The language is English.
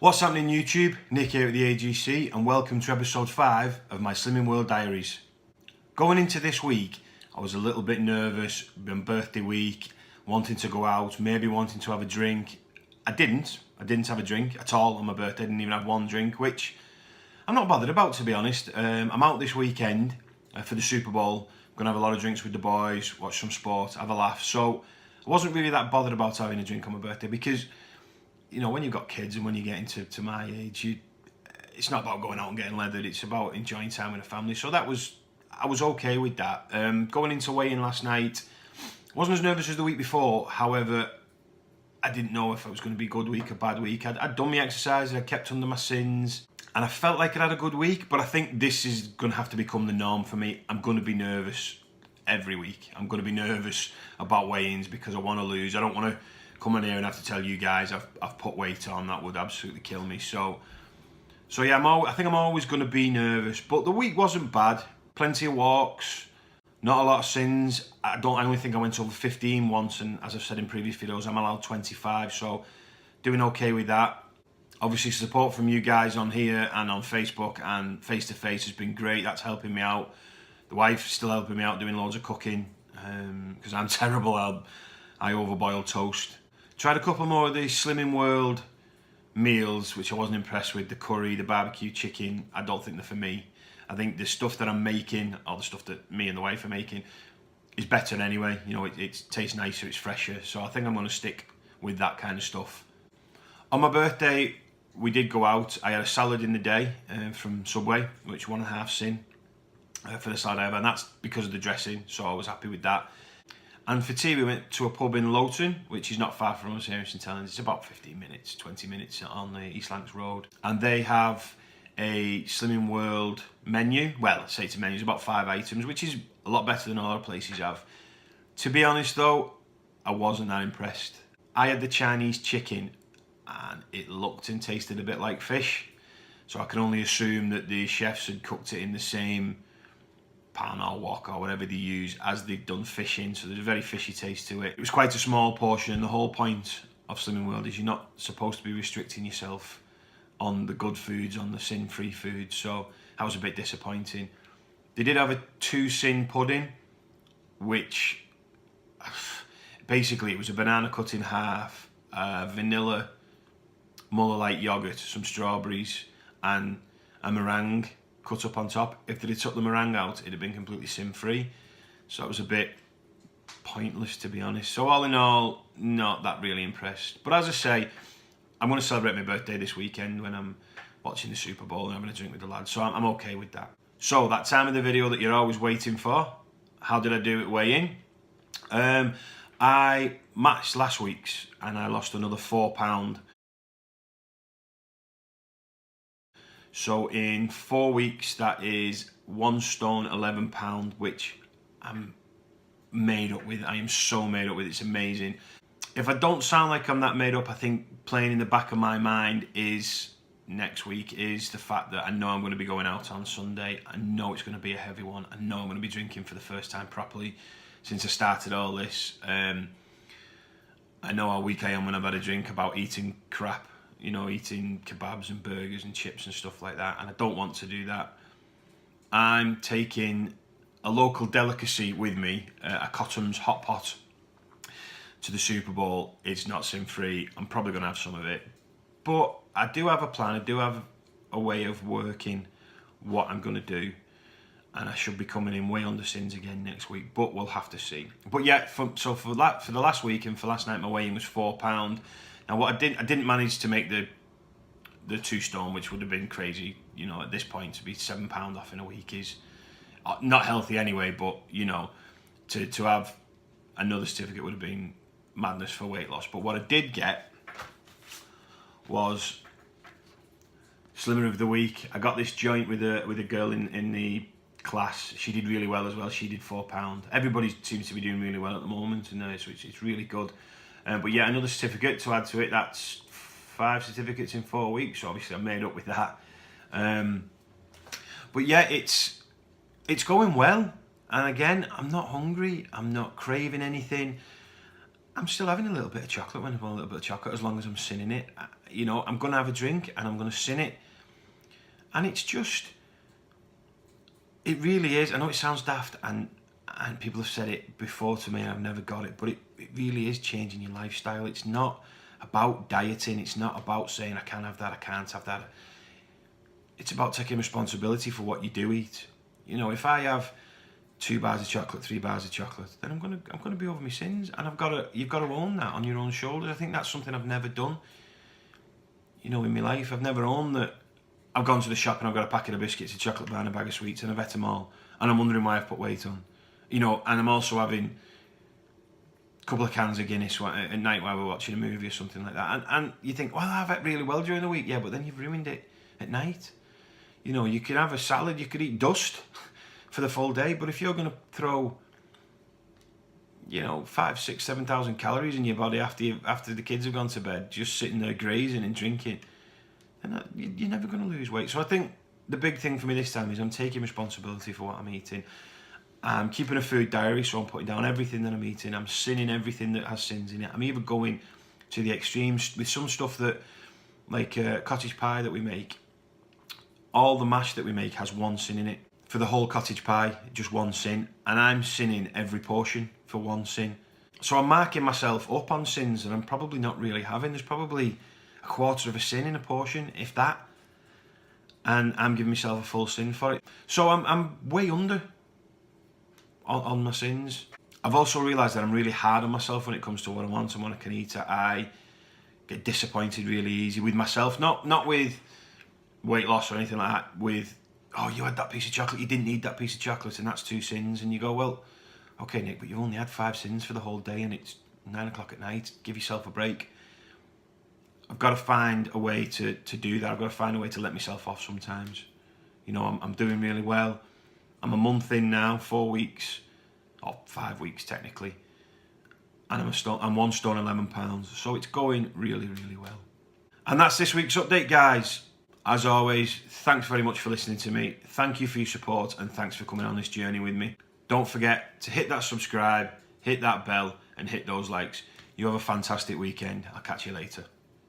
What's happening YouTube? Nick here at the A.G.C. and welcome to episode 5 of my Slimming World Diaries. Going into this week, I was a little bit nervous, been birthday week, wanting to go out, maybe wanting to have a drink. I didn't have a drink at all on my birthday, didn't even have one drink, which I'm not bothered about, to be honest. I'm out this weekend for the Super Bowl, going to have a lot of drinks with the boys, watch some sport, have a laugh. So I wasn't really that bothered about having a drink on my birthday because, you know, when you've got kids and when you get into my age, it's not about going out and getting leathered, it's about enjoying time with the family. So I was okay with that. Going into weigh-in last night, wasn't as nervous as the week before. However, I didn't know if it was going to be a good week or bad week. I'd done my exercise, I'd kept under my sins, and I felt like I'd had a good week, but I think this is going to have to become the norm for me. I'm going to be nervous every week. I'm going to be nervous about weigh-ins because I want to lose. I don't want to come in here and have to tell you guys I've put weight on. That would absolutely kill me. So yeah, I think I'm always going to be nervous. But the week wasn't bad. Plenty of walks, not a lot of sins. I only think I went over 15 once, and as I've said in previous videos, I'm allowed 25. So doing okay with that. Obviously, support from you guys on here and on Facebook and face to face has been great. That's helping me out. The wife's still helping me out doing loads of cooking because I'm terrible. I overboil toast. Tried a couple more of the Slimming World meals, which I wasn't impressed with. The curry, the barbecue chicken, I don't think they're for me. I think the stuff that I'm making, or the stuff that me and the wife are making, is better anyway. You know, it tastes nicer, it's fresher. So I think I'm going to stick with that kind of stuff. On my birthday, we did go out. I had a salad in the day from Subway, which 1.5 sin for the salad I have, and that's because of the dressing, so I was happy with that. And for tea, we went to a pub in Loughton, which is not far from us here in St Helens. It's about 15 minutes, 20 minutes on the East Lancs Road. And they have a Slimming World menu. Well, I say it's a menu, it's about 5 items, which is a lot better than a lot of places have. To be honest though, I wasn't that impressed. I had the Chinese chicken and it looked and tasted a bit like fish. So I can only assume that the chefs had cooked it in the same pan or wok or whatever they use as they've done fishing, so there's a very fishy taste to it. It was quite a small portion. The whole point of Slimming World is you're not supposed to be restricting yourself on the good foods, on the sin-free foods, so that was a bit disappointing. They did have a 2 sin pudding, which basically it was a banana cut in half, vanilla Muller-like yogurt, some strawberries and a meringue cut up on top. If they had took the meringue out, it'd have been completely sin-free. So it was a bit pointless, to be honest. So all in all, not that really impressed. But as I say, I'm going to celebrate my birthday this weekend when I'm watching the Super Bowl and having a drink with the lads. So I'm okay with that. So that time of the video that you're always waiting for, how did I do at weigh-in? I matched last week's and I lost another £4. So in 4 weeks, that is 1 stone, £11, which I'm made up with. I am so made up with, it's amazing. If I don't sound like I'm that made up, I think playing in the back of my mind is next week is the fact that I know I'm going to be going out on Sunday. I know it's going to be a heavy one. I know I'm going to be drinking for the first time properly since I started all this. I know how weak I am when I've had a drink about eating crap. You know, eating kebabs and burgers and chips and stuff like that, and I don't want to do that. I'm taking a local delicacy with me, a Cotham's hot pot, to the Super Bowl. It's not sin-free. I'm probably going to have some of it, but I do have a plan. I do have a way of working what I'm going to do, and I should be coming in way under sins again next week, but we'll have to see. But yeah, for the last week and for last night, my weigh-in was £4. Now what I didn't manage to make the 2 stone, which would have been crazy. You know, at this point to be £7 off in a week is not healthy anyway. But you know, to have another certificate would have been madness for weight loss. But what I did get was Slimmer of the Week. I got this joint with a girl in the class. She did really well as well. She did £4. Everybody seems to be doing really well at the moment, and so it's really good. But yeah, another certificate to add to it. That's 5 certificates in 4 weeks. So obviously I'm made up with that. But yeah, it's going well. And again, I'm not hungry. I'm not craving anything. I'm still having a little bit of chocolate when I want a little bit of chocolate, as long as I'm sinning it. you know, I'm going to have a drink and I'm going to sin it. And it's just, it really is. I know it sounds daft, and people have said it before to me and I've never got it, but it really is changing your lifestyle. It's not about dieting. It's not about saying I can have that, I can't have that. It's about taking responsibility for what you do eat. You know, if I have 2 bars of chocolate, 3 bars of chocolate, then I'm gonna be over my sins, and you've got to own that on your own shoulders. I think that's something I've never done. You know, in my life, I've never owned that. I've gone to the shop and I've got a packet of biscuits, a chocolate bar and a bag of sweets, and I've ate them all, and I'm wondering why I've put weight on. You know, and I'm also having a couple of cans of Guinness at night while we're watching a movie or something like that. And you think, well, I've ate really well during the week, yeah, but then you've ruined it at night. You know, you could have a salad, you could eat dust for the full day, but if you're going to throw, you know, 5, 6, 7,000 calories in your body after the kids have gone to bed, just sitting there grazing and drinking, then you're never going to lose weight. So I think the big thing for me this time is I'm taking responsibility for what I'm eating. I'm keeping a food diary, so I'm putting down everything that I'm eating. I'm sinning everything that has sins in it. I'm even going to the extremes with some stuff that, like cottage pie that we make. All the mash that we make has 1 sin in it. For the whole cottage pie, just 1 sin. And I'm sinning every portion for 1 sin. So I'm marking myself up on sins that I'm probably not really having. There's probably a quarter of a sin in a portion, if that. And I'm giving myself a full sin for it. So I'm way under on my sins. I've also realised that I'm really hard on myself when it comes to what I want and what I can eat. I get disappointed really easy with myself. Not with weight loss or anything like that, with, oh, you had that piece of chocolate, you didn't need that piece of chocolate, and that's 2 sins. And you go, well, okay, Nick, but you've only had 5 sins for the whole day and it's 9 o'clock at night. Give yourself a break. I've got to find a way to do that. I've got to find a way to let myself off sometimes. You know, I'm doing really well. I'm a month in now, 4 weeks, or 5 weeks technically, and I'm 1 stone 11 pounds. So it's going really, really well. And that's this week's update, guys. As always, thanks very much for listening to me. Thank you for your support, and thanks for coming on this journey with me. Don't forget to hit that subscribe, hit that bell, and hit those likes. You have a fantastic weekend. I'll catch you later.